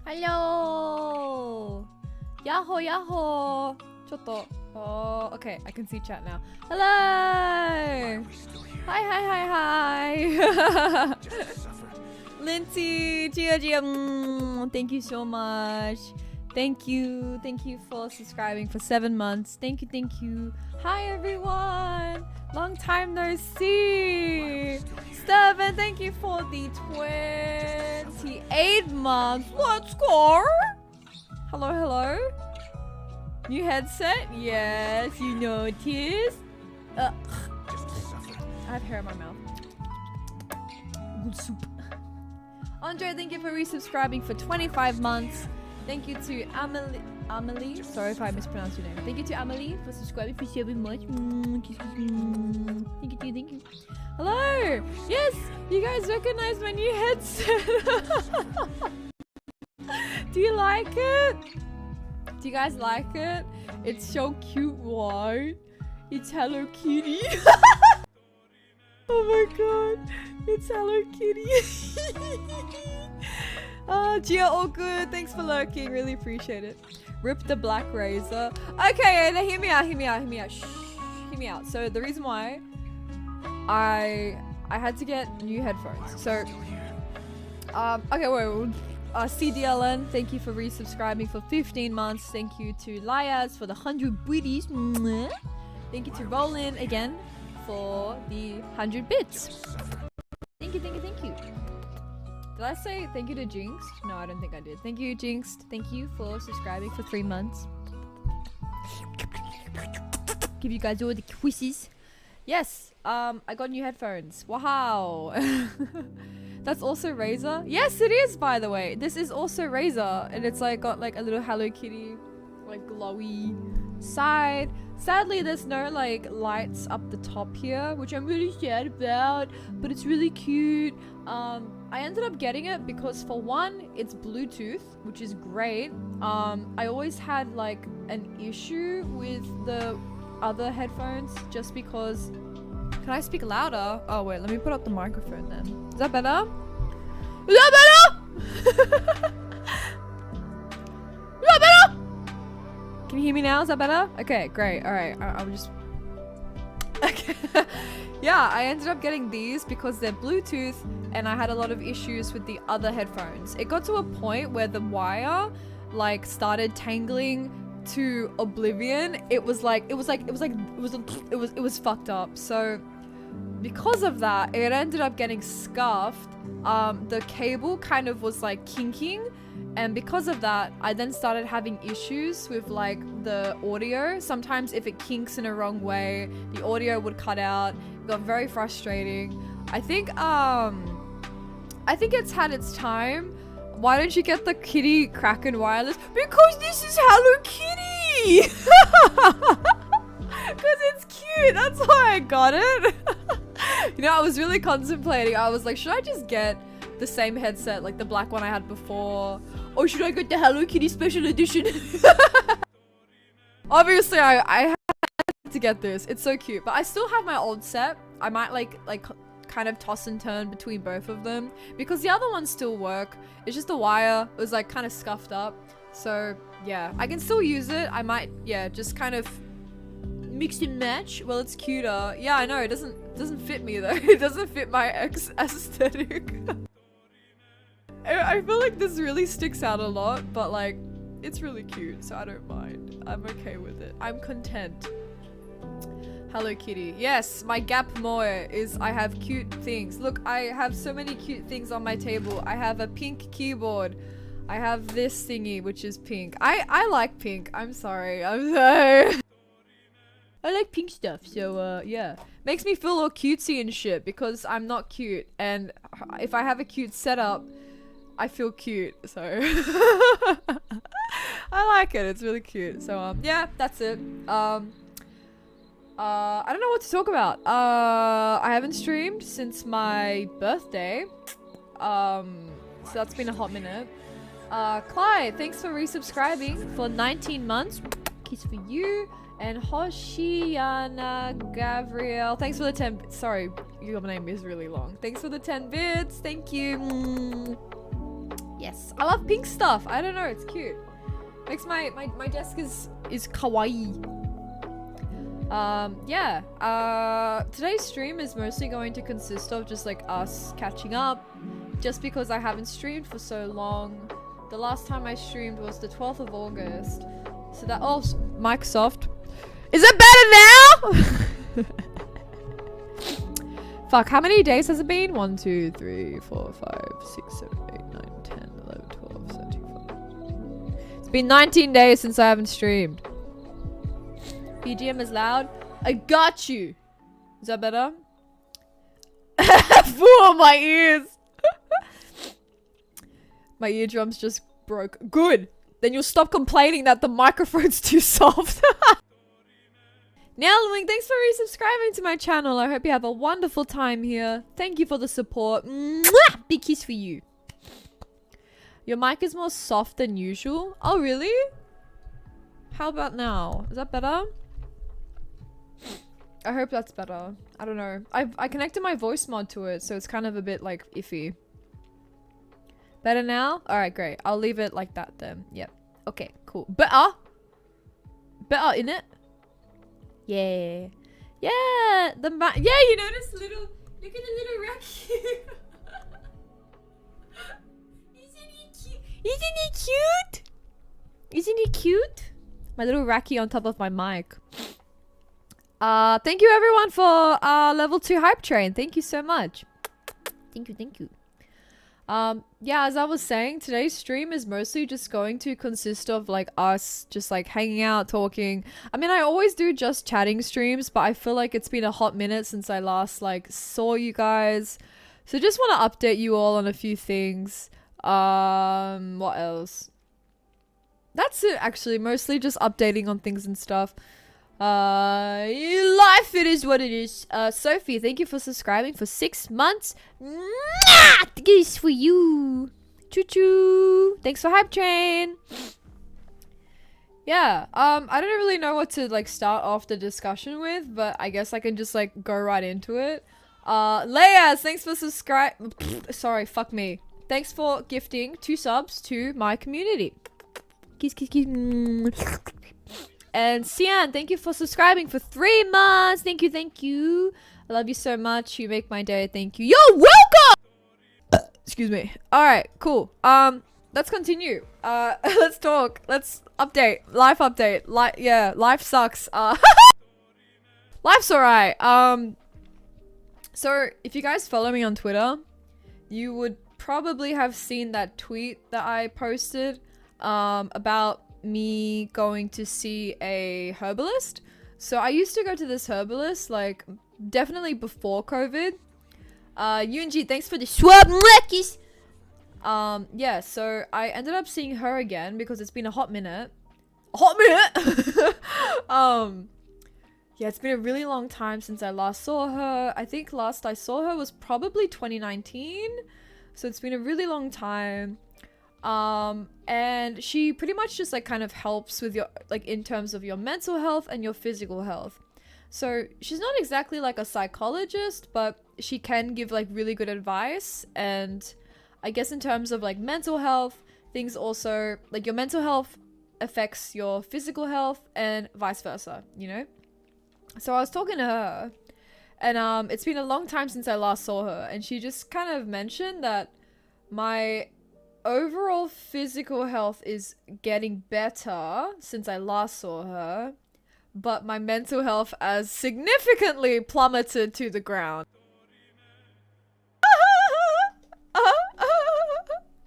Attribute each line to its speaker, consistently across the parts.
Speaker 1: Hello! Yahoo, yahoo! Oh, okay, I can see chat now. Hello! Hi. Lindsay, Gia, thank you so much. Thank you for subscribing for 7 months. Thank you. Hi everyone! Long time no see! Steven, thank you for the 28 months. Let's go! Hello. New headset? Yes, you noticed. I have hair in my mouth. Good soup. Andre, thank you for resubscribing for 25 months. Thank you to Amelie. Sorry if I mispronounced your name. Thank you to Amelie for subscribing for 7 months. Thank you. Hello! Yes! You guys recognize my new headset! Do you like it? Do you guys like it? It's so cute, right? It's Hello Kitty. Oh my god. It's Hello Kitty. Gia, all good. Thanks for lurking. Really appreciate it. Rip the black razor. Okay, now hear me out. Shh, hear me out. So the reason why I had to get new headphones. So okay, wait. CDLN, thank you for resubscribing for 15 months. Thank you to Liaz for the 100 booties. Thank you to Roland again for the 100 bits. Thank you. Did I say thank you to Jinx? No, I don't think I did. Thank you, Jinx. Thank you for subscribing for 3 months. Give you guys all the quizzes. Yes, I got new headphones. Wow. That's also Razer. Yes, it is, by the way. This is also Razer, and it's like got like a little Hello Kitty, like glowy side. Sadly, there's no like lights up the top here, which I'm really sad about, but it's really cute. I ended up getting it because for one, it's Bluetooth, which is great. I always had like an issue with the other headphones just because. Can I speak louder? Oh wait, let me put up the microphone then. Is that better? Is that better? Is that better? Can you hear me now? Is that better? Okay, great. Alright, I'll just... Okay. Yeah, I ended up getting these because they're Bluetooth and I had a lot of issues with the other headphones. It got to a point where the wire like started tangling to oblivion. It was fucked up. So because of that, it ended up getting scuffed. The cable kind of was like kinking, and because of that, I then started having issues with like the audio. Sometimes if it kinks in a wrong way, the audio would cut out. It got very frustrating. I think it's had its time. Why don't you get the Kitty Kraken wireless? Because this is Hello Kitty! Because it's cute, that's why I got it. You know, I was really contemplating. I was like, should I just get the same headset, like the black one I had before? Or should I get the Hello Kitty special edition? Obviously, I had to get this. It's so cute. But I still have my old set. I might like kind of toss and turn between both of them because the other ones still work. It's just the wire was like kind of scuffed up. So yeah, I can still use it. I might, yeah, just kind of mix and match. Well, it's cuter. Yeah, I know. It doesn't fit me though. It doesn't fit my aesthetic. I feel like this really sticks out a lot, but like it's really cute, so I don't mind. I'm okay with it. I'm content. Hello Kitty. Yes, my gap more is I have cute things. Look, I have so many cute things on my table. I have a pink keyboard. I have this thingy, which is pink. I like pink. I'm sorry. I like pink stuff. So, yeah. Makes me feel all cutesy and shit because I'm not cute. And if I have a cute setup, I feel cute. So, I like it. It's really cute. So, yeah, that's it. I don't know what to talk about. I haven't streamed since my birthday. So that's been a hot minute. Clyde, thanks for resubscribing for 19 months. Kiss for you. And Hoshiana Gabriel, thanks for the 10 sorry, your name is really long. Thanks for the 10 bits. Thank you. Yes, I love pink stuff. I don't know, it's cute. Makes my desk is kawaii. Yeah. Today's stream is mostly going to consist of just like us catching up. Just because I haven't streamed for so long. The last time I streamed was the 12th of August. So that, oh, Microsoft. Is it better now? Fuck, how many days has it been? 1, 2, 3, 4, 5, 6, 7, 8, 9, 10, 11, 12, 13, 14. It's been 19 days since I haven't streamed. BGM is loud. I got you. Is that better? Fool my ears. My eardrums just broke. Good. Then you'll stop complaining that the microphone's too soft. Nailwing, thanks for resubscribing to my channel. I hope you have a wonderful time here. Thank you for the support. Mwah! Big kiss for you. Your mic is more soft than usual. Oh, really? How about now? Is that better? I hope that's better. I don't know. I connected my voice mod to it, so it's kind of a bit like iffy. Better now? Alright, great. I'll leave it like that then. Yep. Okay, cool. Better? Better, innit? Yeah. Yeah! Yeah, you notice little... Look at the little raccoon. Isn't he cute? Isn't he cute? Isn't he cute? My little Raki on top of my mic. Thank you everyone for level 2 hype train. Thank you so much. Thank you, thank you. Yeah, as I was saying, today's stream is mostly just going to consist of like us just like hanging out, talking. I mean, I always do just chatting streams, but I feel like it's been a hot minute since I last like saw you guys. So just want to update you all on a few things. What else? That's it actually, mostly just updating on things and stuff. Life, it is what it is. Sophie, thank you for subscribing for 6 months. Mwah! This for you. Choo choo. Thanks for hype train. Yeah, I don't really know what to like start off the discussion with, but I guess I can just like go right into it. Leia, thanks for subscribe. Sorry, fuck me. Thanks for gifting 2 subs to my community. Kiss, kiss, kiss. And Sian, thank you for subscribing for 3 months. Thank you, thank you. I love you so much. You make my day. Thank you. Yo, welcome! Excuse me. Alright, cool. Let's continue. Let's talk. Let's update. Life update. Yeah, life sucks. Life's alright. So, if you guys follow me on Twitter, you would probably have seen that tweet that I posted about me going to see a herbalist. So I used to go to this herbalist like definitely before COVID. Yunji, thanks for the swab kiss. Yeah, so I ended up seeing her again because it's been a hot minute. Yeah, it's been a really long time since I last saw her. I think last I saw her was probably 2019. So it's been a really long time. And she pretty much just like kind of helps with your like in terms of your mental health and your physical health. So she's not exactly like a psychologist, but she can give like really good advice. And I guess in terms of like mental health, things also like your mental health affects your physical health and vice versa, you know? So I was talking to her and it's been a long time since I last saw her, and she just kind of mentioned that my overall physical health is getting better since I last saw her, but my mental health has significantly plummeted to the ground.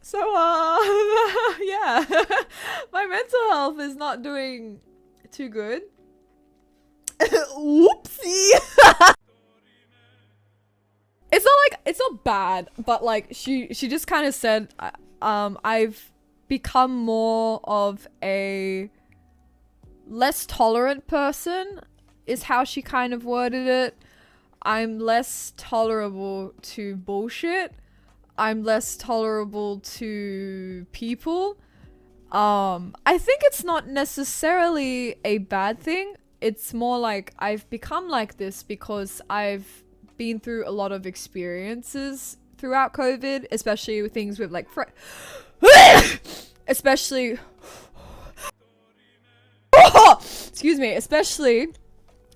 Speaker 1: So, yeah, my mental health is not doing too good. Whoopsie. It's not bad, but like she just kind of said, I've become more of a less tolerant person, is how she kind of worded it. I'm less tolerable to bullshit. I'm less tolerable to people. I think it's not necessarily a bad thing. It's more like I've become like this because I've been through a lot of experiences throughout COVID, especially with things with like especially excuse me, especially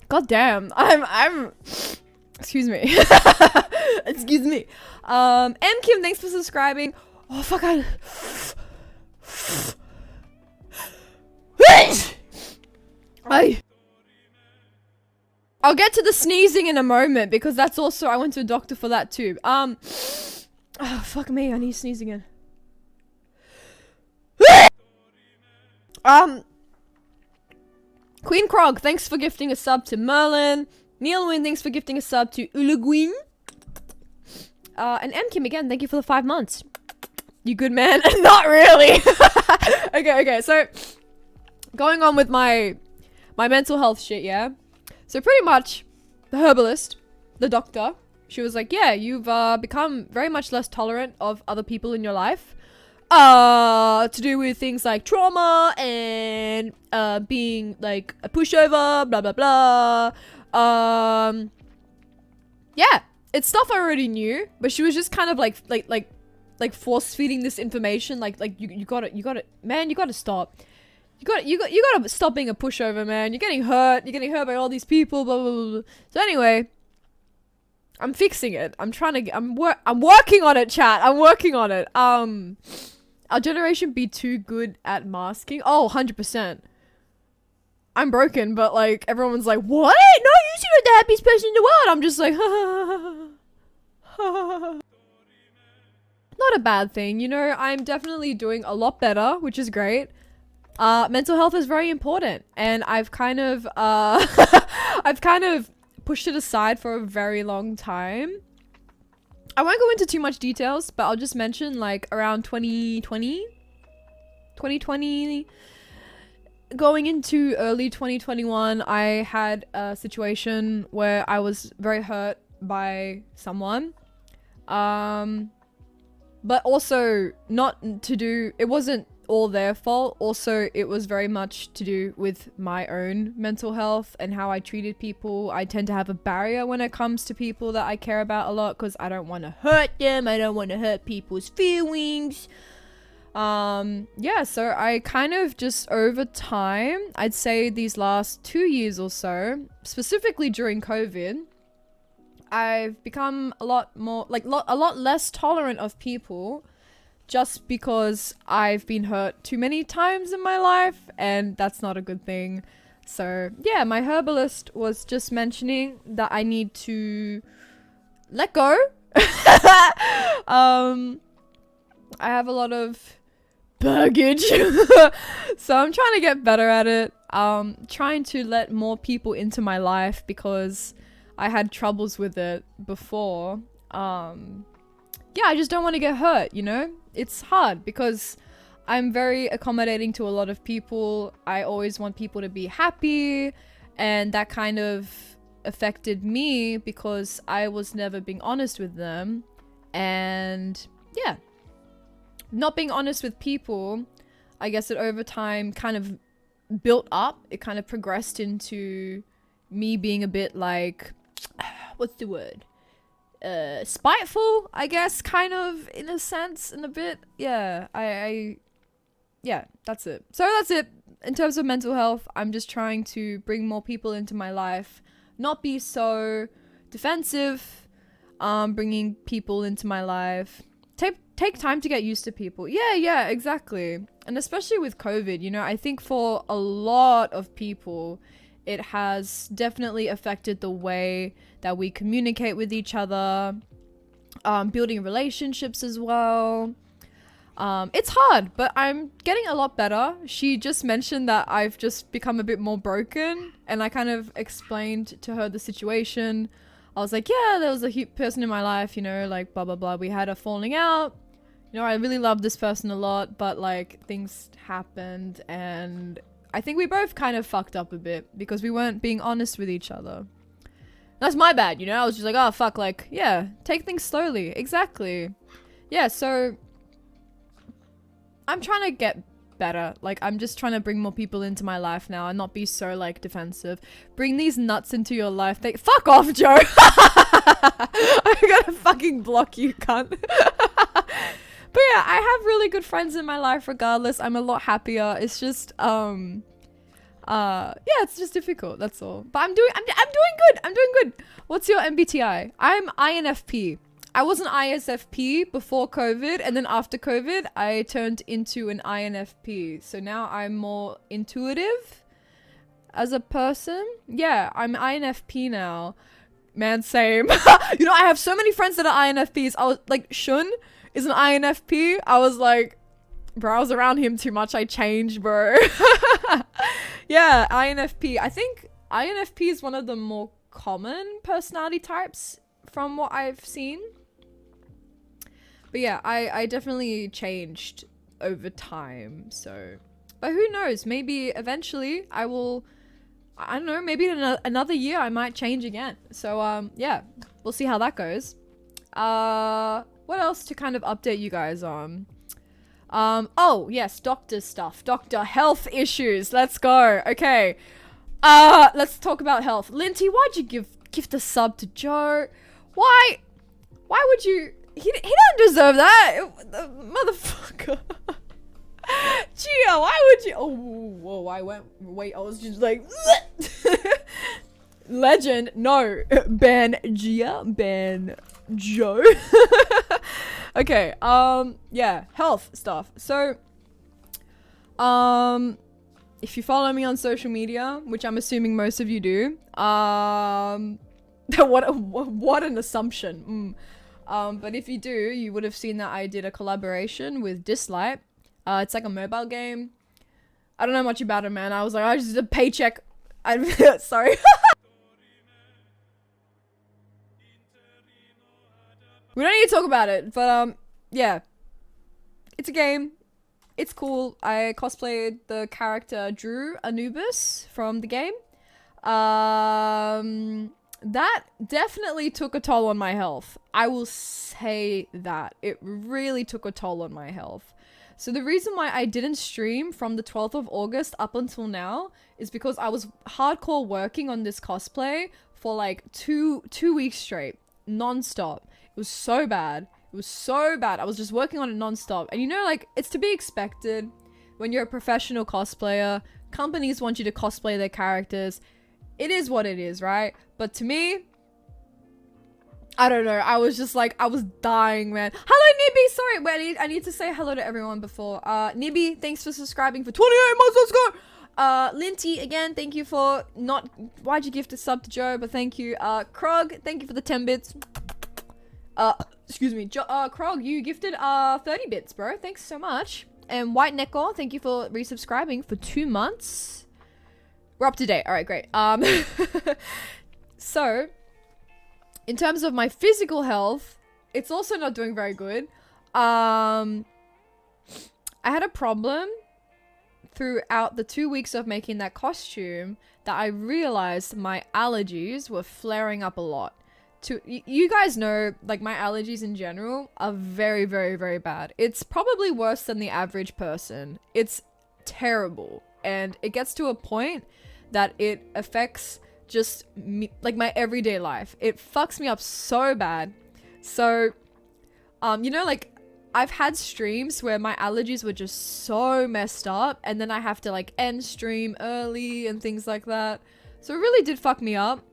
Speaker 1: god damn, I'm excuse me. Excuse me. M Kim, thanks for subscribing. Oh fuck, I'll get to the sneezing in a moment because that's also, I went to a doctor for that too. Oh fuck me, I need to sneeze again. Queen Krog, thanks for gifting a sub to Merlin. Neil Win, thanks for gifting a sub to Uluguin. And M Kim again, thank you for the 5 months. You good man? Not really. Okay, so going on with my mental health shit, yeah? So pretty much, the herbalist, the doctor, she was like, yeah, you've become very much less tolerant of other people in your life. To do with things like trauma and being like a pushover, blah blah blah. Yeah, it's stuff I already knew, but she was just kind of like force feeding this information. Like you gotta man, you gotta stop. You gotta stop being a pushover, man. You're getting hurt by all these people, blah blah blah. So anyway, I'm fixing it. I'm working on it, chat. I'm working on it. Our generation be too good at masking. Oh, 100%. I'm broken, but like everyone's like, what? No, you seem like the happiest person in the world. I'm just like, not a bad thing, you know. I'm definitely doing a lot better, which is great. Mental health is very important, and I've kind of pushed it aside for a very long time. I won't go into too much details, but I'll just mention like around 2020 going into early 2021, I had a situation where I was very hurt by someone. But also it wasn't all their fault. Also, it was very much to do with my own mental health and how I treated people. I tend to have a barrier when it comes to people that I care about a lot because I don't want to hurt them. I don't want to hurt people's feelings. Yeah, so I kind of just over time, I'd say these last 2 years or so, specifically during COVID, I've become a lot more, like a lot less tolerant of people just because I've been hurt too many times in my life, and that's not a good thing. So yeah, my herbalist was just mentioning that I need to let go. I have a lot of baggage. So I'm trying to get better at it. Trying to let more people into my life because I had troubles with it before. Yeah, I just don't want to get hurt, you know? It's hard because I'm very accommodating to a lot of people. I always want people to be happy, and that kind of affected me because I was never being honest with them. And yeah, not being honest with people, I guess it over time kind of built up. It kind of progressed into me being a bit like, what's the word? Spiteful, I guess, kind of, in a sense, in a bit. Yeah, yeah, that's it. So that's it. In terms of mental health, I'm just trying to bring more people into my life, not be so defensive, bringing people into my life. Take time to get used to people. Yeah, exactly. And especially with COVID, you know, I think for a lot of people, it has definitely affected the way that we communicate with each other, building relationships as well. It's hard, but I'm getting a lot better. She just mentioned that I've just become a bit more broken, and I kind of explained to her the situation. I was like, yeah, there was a person in my life, you know, like blah, blah, blah. We had a falling out. You know, I really loved this person a lot, but like things happened, and I think we both kind of fucked up a bit because we weren't being honest with each other. That's my bad, you know? I was just like, oh, fuck, like, yeah, take things slowly. Exactly. Yeah, so I'm trying to get better. Like, I'm just trying to bring more people into my life now and not be so, like, defensive. Bring these nuts into your life. Fuck off, Joe! I'm gonna fucking block you, cunt. But yeah, I have really good friends in my life regardless. I'm a lot happier. It's just, yeah, it's just difficult, that's all. But I'm doing good. I'm doing good. What's your MBTI? I'm INFP. I was an ISFP before COVID, and then after COVID, I turned into an INFP. So now I'm more intuitive as a person. Yeah, I'm INFP now. Man, same. You know, I have so many friends that are INFPs. I was like, Shun is an INFP. I was like, bro, I was around him too much. I changed, bro. Yeah, INFP. I think INFP is one of the more common personality types from what I've seen. But yeah, I definitely changed over time. So, but who knows? Maybe eventually I will, I don't know, maybe in another year I might change again. So, yeah, we'll see how that goes. What else to kind of update you guys on? Oh, yes, doctor stuff. Doctor health issues. Let's go. Okay. Let's talk about health. Linty, why'd you gift a sub to Joe? Why would you? He don't deserve that. Motherfucker. Gia, why would you? Oh, whoa, I was just like, legend. No, ban Gia, ban Joe. Okay, yeah, health stuff. So, if you follow me on social media, which I'm assuming most of you do, what an assumption. But if you do, you would have seen that I did a collaboration with Dislight. It's like a mobile game. I don't know much about it, man. I was like, I just did a paycheck. Sorry. We don't need to talk about it, but yeah. It's a game. It's cool. I cosplayed the character Drew Anubis from the game. That definitely took a toll on my health. I will say that. It really took a toll on my health. So the reason why I didn't stream from the 12th of August up until now is because I was hardcore working on this cosplay for like two weeks straight, non-stop. It was so bad. It was so bad. I was just working on it non-stop. And you know, like, it's to be expected when you're a professional cosplayer. Companies want you to cosplay their characters. It is what it is, right? But to me, I don't know. I was just like, I was dying, man. Hello, Nibby. Sorry, wait, I need to say hello to everyone before. Nibby, thanks for subscribing for 28 months. Let's go. Linty, again, thank you for not... Why'd you gift a sub to Joe? But thank you. Krog, thank you for the 10 bits. Excuse me. Krog, you gifted 30 bits, bro. Thanks so much. And White Neko, thank you for resubscribing for 2 months. We're up to date. All right, great. So, in terms of my physical health, it's also not doing very good. I had a problem throughout the 2 weeks of making that costume that I realized my allergies were flaring up a lot. You guys know, like, my allergies in general are very, very, very bad. It's probably worse than the average person. It's terrible. And it gets to a point that it affects just me, like my everyday life. It fucks me up so bad. So, you know, like, I've had streams where my allergies were just so messed up, and then I have to like end stream early and things like that. So it really did fuck me up.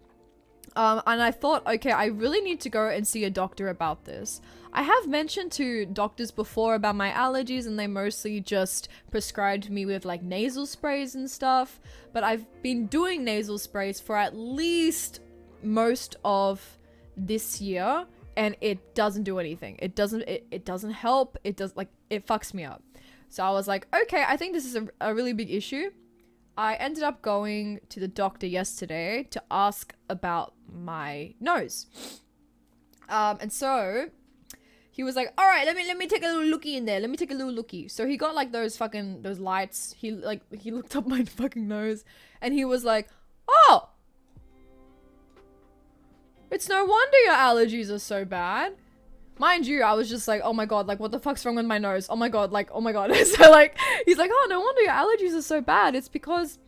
Speaker 1: And I thought, okay, I really need to go and see a doctor about this. I have mentioned to doctors before about my allergies, and they mostly just prescribed me with like nasal sprays and stuff. But I've been doing nasal sprays for at least most of this year, and it doesn't do anything. It doesn't help. It fucks me up. So I was like, okay, I think this is a really big issue. I ended up going to the doctor yesterday to ask about my nose. And so he was like, all right, let me take a little looky in there. Let me take a little looky. So he got like those lights. He looked up my fucking nose, and he was like, oh, it's no wonder your allergies are so bad. Mind you, I was just like, oh my god, like what the fuck's wrong with my nose? Oh my god, like, oh my god. So like, he's like, oh, no wonder your allergies are so bad. It's because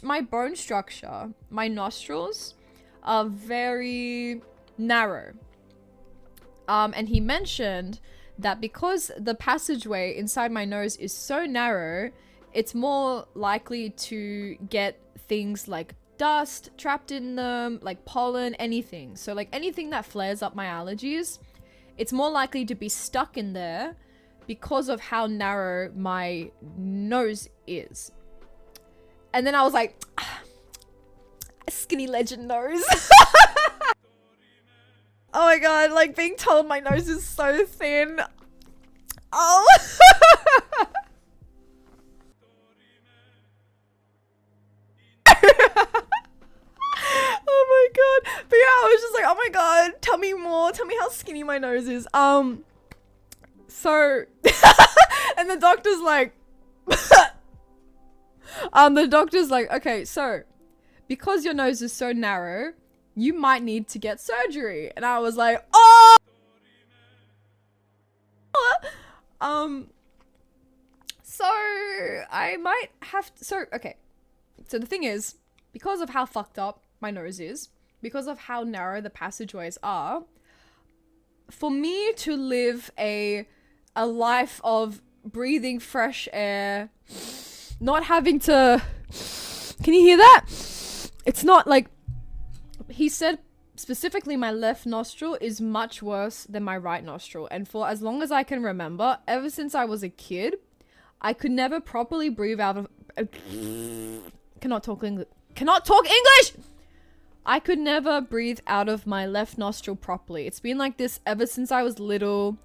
Speaker 1: my bone structure, my nostrils are very narrow. And he mentioned that because the passageway inside my nose is so narrow, it's more likely to get things like dust trapped in them, like pollen, anything. So like anything that flares up my allergies, it's more likely to be stuck in there because of how narrow my nose is. And then I was like, skinny legend nose. Oh my god, like being told my nose is so thin. Oh. Oh my god. But yeah, I was just like, oh my god, tell me more. Tell me how skinny my nose is. So and the doctor's like okay, so because your nose is so narrow, you might need to get surgery. And I was like, oh. So I might have to, so okay. So the thing is, because of how fucked up my nose is, because of how narrow the passageways are, for me to live a life of breathing fresh air, not having to, can you hear that? It's not like, he said specifically my left nostril is much worse than my right nostril. And for as long as I can remember, ever since I was a kid, I could never properly breathe out of, cannot talk English. I could never breathe out of my left nostril properly. It's been like this ever since I was little.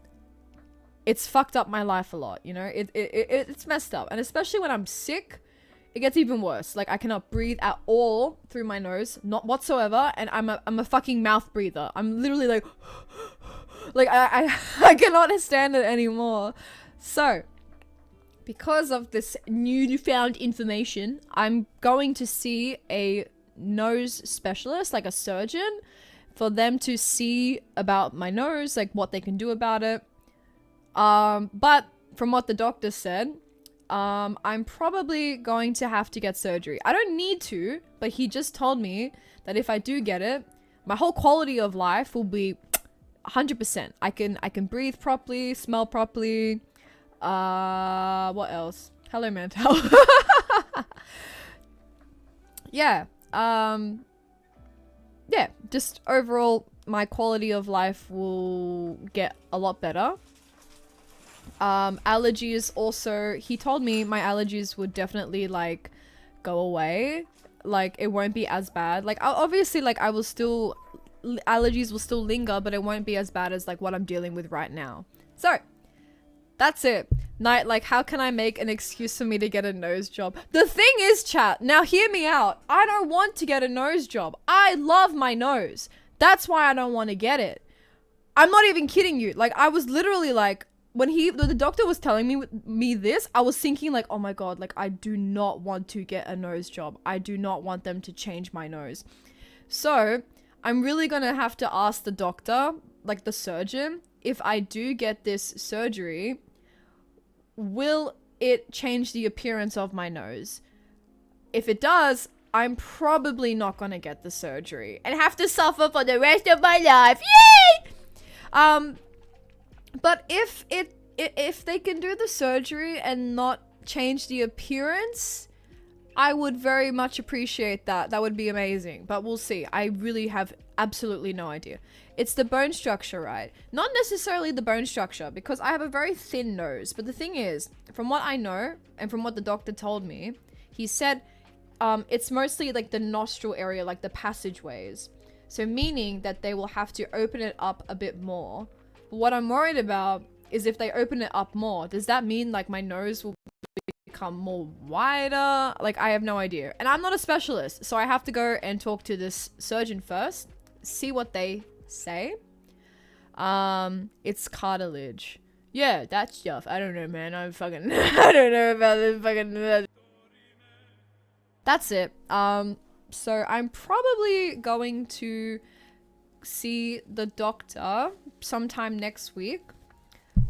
Speaker 1: It's fucked up my life a lot, you know? It's messed up. And especially when I'm sick, it gets even worse. Like, I cannot breathe at all through my nose, not whatsoever, and I'm a fucking mouth breather. I'm literally like, like I cannot stand it anymore. So, because of this newfound information, I'm going to see a nose specialist, like a surgeon, for them to see about my nose, like what they can do about it. But from what the doctor said, I'm probably going to have to get surgery. I don't need to, but he just told me that if I do get it, my whole quality of life will be 100%. I can breathe properly, smell properly. What else? Hello, Mantel. Yeah. Yeah, just overall, my quality of life will get a lot better. Allergies also, he told me my allergies would definitely like go away. Like it won't be as bad. Like obviously like allergies will still linger, but it won't be as bad as like what I'm dealing with right now. So that's it. Knite, like how can I make an excuse for me to get a nose job? The thing is, chat, now hear me out. I don't want to get a nose job. I love my nose. That's why I don't want to get it. I'm not even kidding you. Like I was literally like, when the doctor was telling me this, I was thinking like, oh my god, like I do not want to get a nose job. I do not want them to change my nose. So I'm really gonna have to ask the doctor, like the surgeon, if I do get this surgery, will it change the appearance of my nose? If it does, I'm probably not gonna get the surgery and have to suffer for the rest of my life. Yay! But if they can do the surgery and not change the appearance, I would very much appreciate that. That would be amazing. But we'll see. I really have absolutely no idea. It's the bone structure, right? Not necessarily the bone structure, because I have a very thin nose. But the thing is, from what I know, and from what the doctor told me, he said it's mostly like the nostril area, like the passageways. So meaning that they will have to open it up a bit more. But what I'm worried about is if they open it up more, does that mean like my nose will become more wider? Like I have no idea. And I'm not a specialist, so I have to go and talk to this surgeon first, see what they say. It's cartilage. Yeah, that stuff. I don't know, man. I'm fucking I don't know about this fucking that's it. So I'm probably going to see the doctor sometime next week.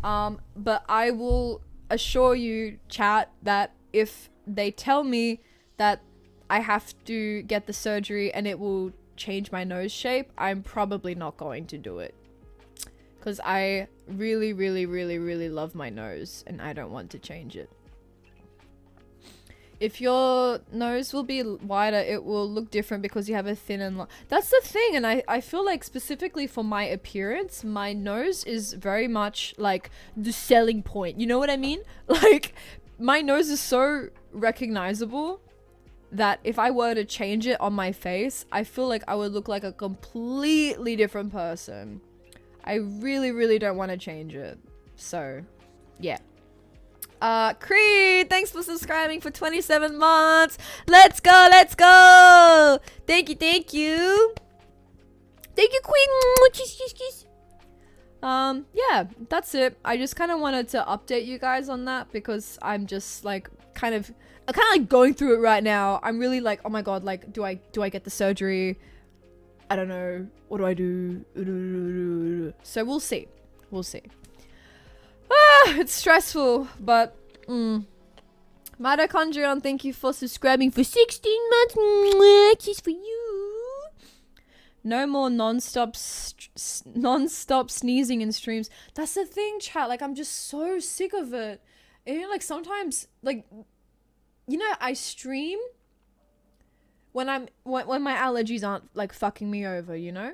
Speaker 1: But I will assure you, chat, that if they tell me that I have to get the surgery and it will change my nose shape, I'm probably not going to do it. Because I really, really, really, really love my nose and I don't want to change it. If your nose will be wider, it will look different because you have a thin and long... That's the thing, and I feel like specifically for my appearance, my nose is very much like the selling point. You know what I mean? Like, my nose is so recognizable that if I were to change it on my face, I feel like I would look like a completely different person. I really, really don't want to change it. So, yeah. Creed, thanks for subscribing for 27 months. Let's go, let's go. Thank you, thank you. Thank you, Queen. Kiss, kiss, kiss. Yeah, that's it. I just kind of wanted to update you guys on that because I'm just like I'm kind of like going through it right now. I'm really like, oh my god, like do I get the surgery? I don't know. What do I do? So we'll see. We'll see. It's stressful, but Mitochondrion, thank you for subscribing for 16 months. Kiss for you. No more non-stop sneezing in streams. That's the thing, chat. Like, I'm just so sick of it. And, you know, like, sometimes, like, you know, I stream when my allergies aren't, like, fucking me over, you know?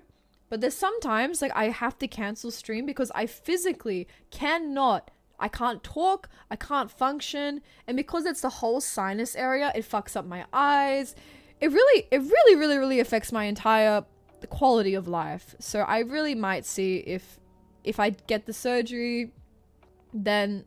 Speaker 1: But there's sometimes, like, I have to cancel stream because I physically cannot. I can't talk, I can't function, and because it's the whole sinus area, it fucks up my eyes. It really affects my entire quality of life. So I really might see if I get the surgery, then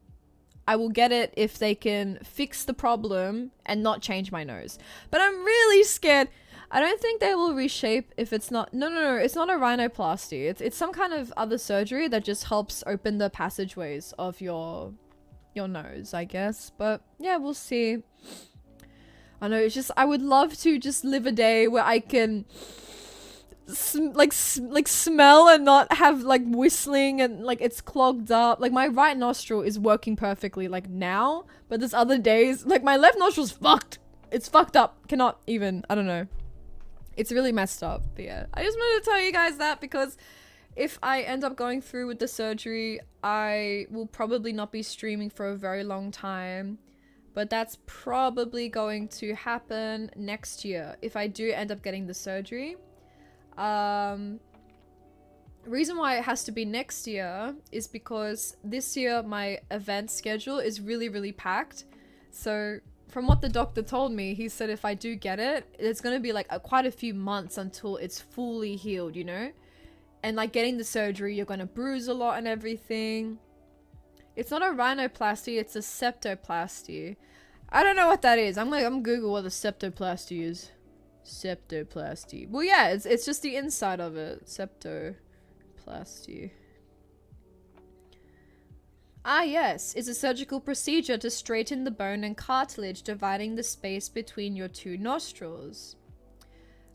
Speaker 1: I will get it if they can fix the problem and not change my nose. But I'm really scared. I don't think they will reshape if it's not... No, it's not a rhinoplasty. It's some kind of other surgery that just helps open the passageways of your nose, I guess. But yeah, we'll see. I know, it's just... I would love to just live a day where I can... smell and not have, like, whistling and, like, it's clogged up. Like, my right nostril is working perfectly, like, now. But there's other days... Like, my left nostril's fucked. It's fucked up. Cannot even... I don't know. It's really messed up, but yeah. I just wanted to tell you guys that because if I end up going through with the surgery, I will probably not be streaming for a very long time. But that's probably going to happen next year if I do end up getting the surgery. Reason why it has to be next year is because this year my event schedule is really, really packed. So... From what the doctor told me, he said if I do get it, it's going to be like quite a few months until it's fully healed, you know? And like getting the surgery, you're going to bruise a lot and everything. It's not a rhinoplasty, it's a septoplasty. I don't know what that is. I'm Google what a septoplasty is. Septoplasty. Well, yeah, it's just the inside of it. Septoplasty. Ah, yes, it's a surgical procedure to straighten the bone and cartilage dividing the space between your two nostrils.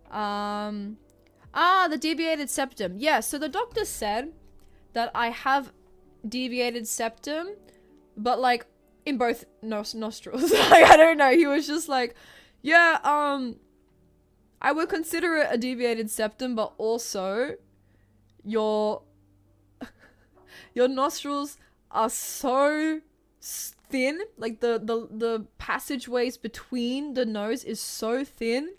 Speaker 1: The deviated septum. Yeah, so the doctor said that I have deviated septum, but like in both nostrils. Like, I don't know. He was just like, yeah, I would consider it a deviated septum, but also your nostrils are so thin, like the passageways between the nose is so thin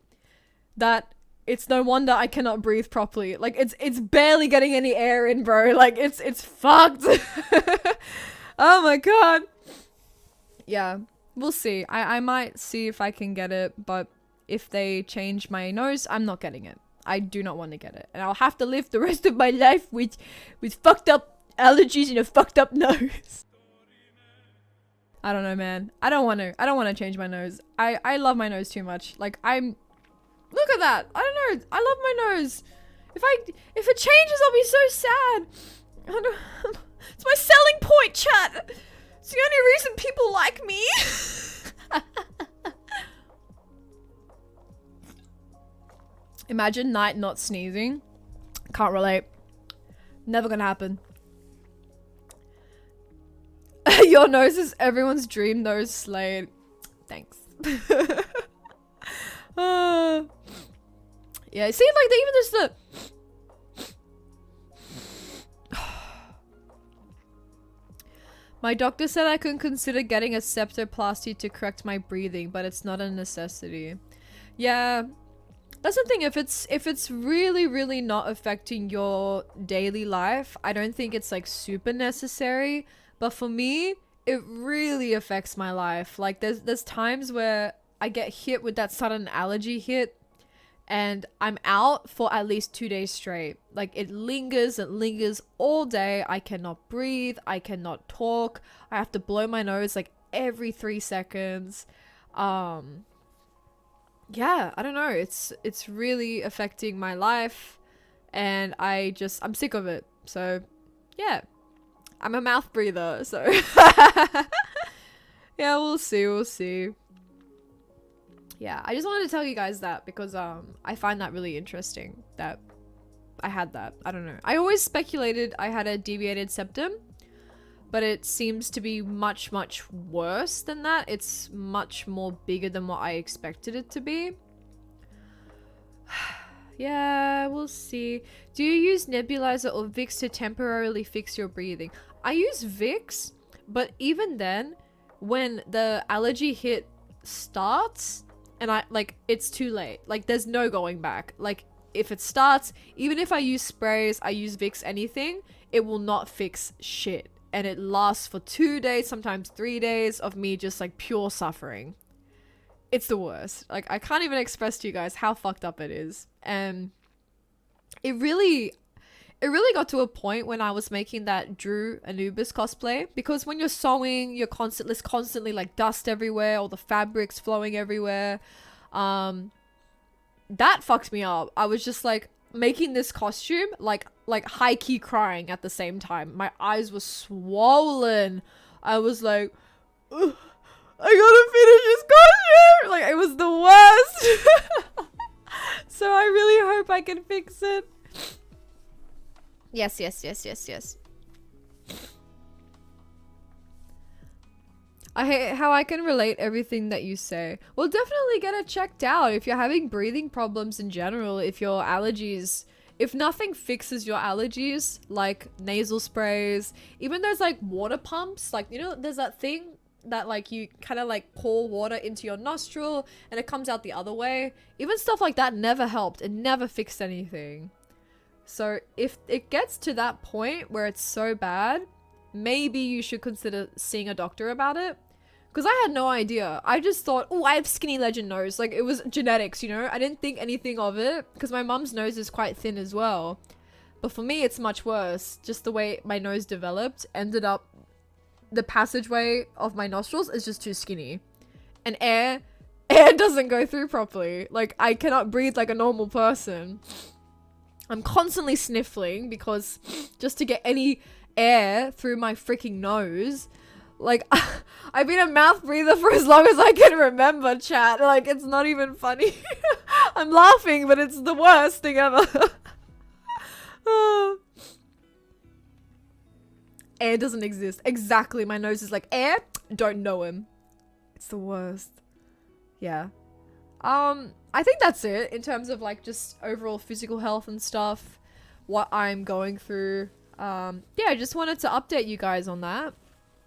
Speaker 1: that it's no wonder I cannot breathe properly. Like it's barely getting any air in, bro. Like it's fucked. Oh my god. Yeah, we'll see. I might see if I can get it, but if they change my nose, I'm not getting it. I do not want to get it, and I'll have to live the rest of my life with fucked up allergies and a fucked up nose. I don't know, man. I don't want to change my nose. I love my nose too much. Like, look at that. I don't know. I love my nose. If it changes, I'll be so sad. It's my selling point, chat. It's the only reason people like me. Imagine Knite not sneezing. Can't relate. Never gonna happen. Your nose is everyone's dream nose, Slade. Thanks. Yeah, it seems like they even just the... My doctor said I could consider getting a septoplasty to correct my breathing, but it's not a necessity. Yeah, that's the thing. If it's really, really not affecting your daily life, I don't think it's like super necessary. But for me, it really affects my life. Like there's times where I get hit with that sudden allergy hit and I'm out for at least 2 days straight. Like it lingers all day. I cannot breathe. I cannot talk. I have to blow my nose like every 3 seconds. Yeah, I don't know. It's really affecting my life and I'm sick of it. So yeah, I'm a mouth breather. So yeah, we'll see. Yeah, I just wanted to tell you guys that because I find that really interesting that I had that. I don't know. I always speculated I had a deviated septum, but it seems to be much, much worse than that. It's much more bigger than what I expected it to be. Yeah, we'll see. Do you use nebulizer or Vicks to temporarily fix your breathing? I use Vicks, but even then, when the allergy hit starts, and it's too late. Like, there's no going back. Like, if it starts, even if I use sprays, I use Vicks, anything, it will not fix shit. And it lasts for 2 days, sometimes 3 days of me just like pure suffering. It's the worst. Like, I can't even express to you guys how fucked up it is. And it really got to a point when I was making that Drew Anubis cosplay, because when you're sewing, you're constantly like dust everywhere, all the fabrics flowing everywhere. That fucked me up. I was just like making this costume, like high key crying at the same time. My eyes were swollen. I was like, I gotta finish this costume. Like, it was the worst. So I really hope I can fix it. Yes. I hate how I can relate everything that you say. Well, definitely get it checked out if you're having breathing problems in general, if your allergies, if nothing fixes your allergies, like nasal sprays, even there's like water pumps, like, you know, there's that thing that like you kind of like pour water into your nostril and it comes out the other way. Even stuff like that never helped. It never fixed anything. So if it gets to that point where it's so bad, maybe you should consider seeing a doctor about it. Because I had no idea. I just thought, oh, I have skinny legend nose. Like, it was genetics, you know? I didn't think anything of it because my mum's nose is quite thin as well. But for me, it's much worse. Just the way my nose developed ended up, the passageway of my nostrils is just too skinny. And air doesn't go through properly. Like, I cannot breathe like a normal person. I'm constantly sniffling because just to get any air through my freaking nose. Like, I've been a mouth breather for as long as I can remember, chat. Like, it's not even funny. I'm laughing, but it's the worst thing ever. Air doesn't exist. Exactly. My nose is like, air? Don't know him. It's the worst. Yeah. I think that's it in terms of like just overall physical health and stuff, what I'm going through. Yeah, I just wanted to update you guys on that.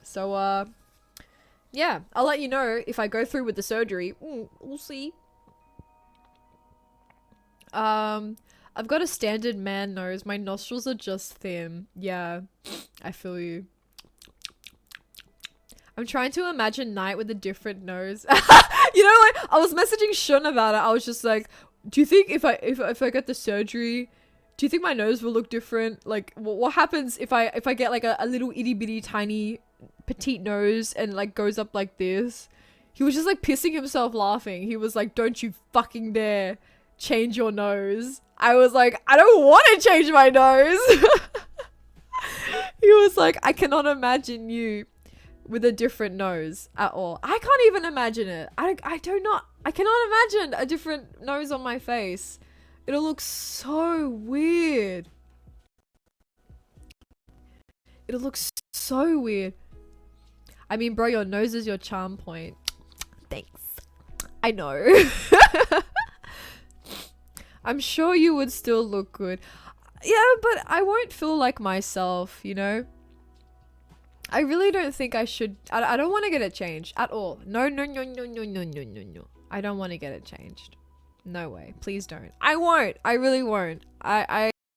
Speaker 1: So, yeah, I'll let you know if I go through with the surgery. We'll see. I've got a standard man nose. My nostrils are just thin. Yeah, I feel you. I'm trying to imagine Knight with a different nose. You know, like, I was messaging Shun about it. I was just like, do you think if I get the surgery, do you think my nose will look different? Like, what happens if I get like a little itty bitty tiny petite nose and like goes up like this? He was just like pissing himself laughing. He was like, don't you fucking dare change your nose. I was like, I don't want to change my nose. He was like, I cannot imagine you with a different nose at all. I can't even imagine it. I cannot imagine a different nose on my face. It'll look so weird. It'll look so weird. I mean, bro, your nose is your charm point. Thanks. I know. I'm sure you would still look good. Yeah, but I won't feel like myself, you know? I really don't think I should. I don't want to get it changed at all. No, no, no, no, no, no, no, no, no. I don't want to get it changed. No way. Please don't. I won't. I really won't. I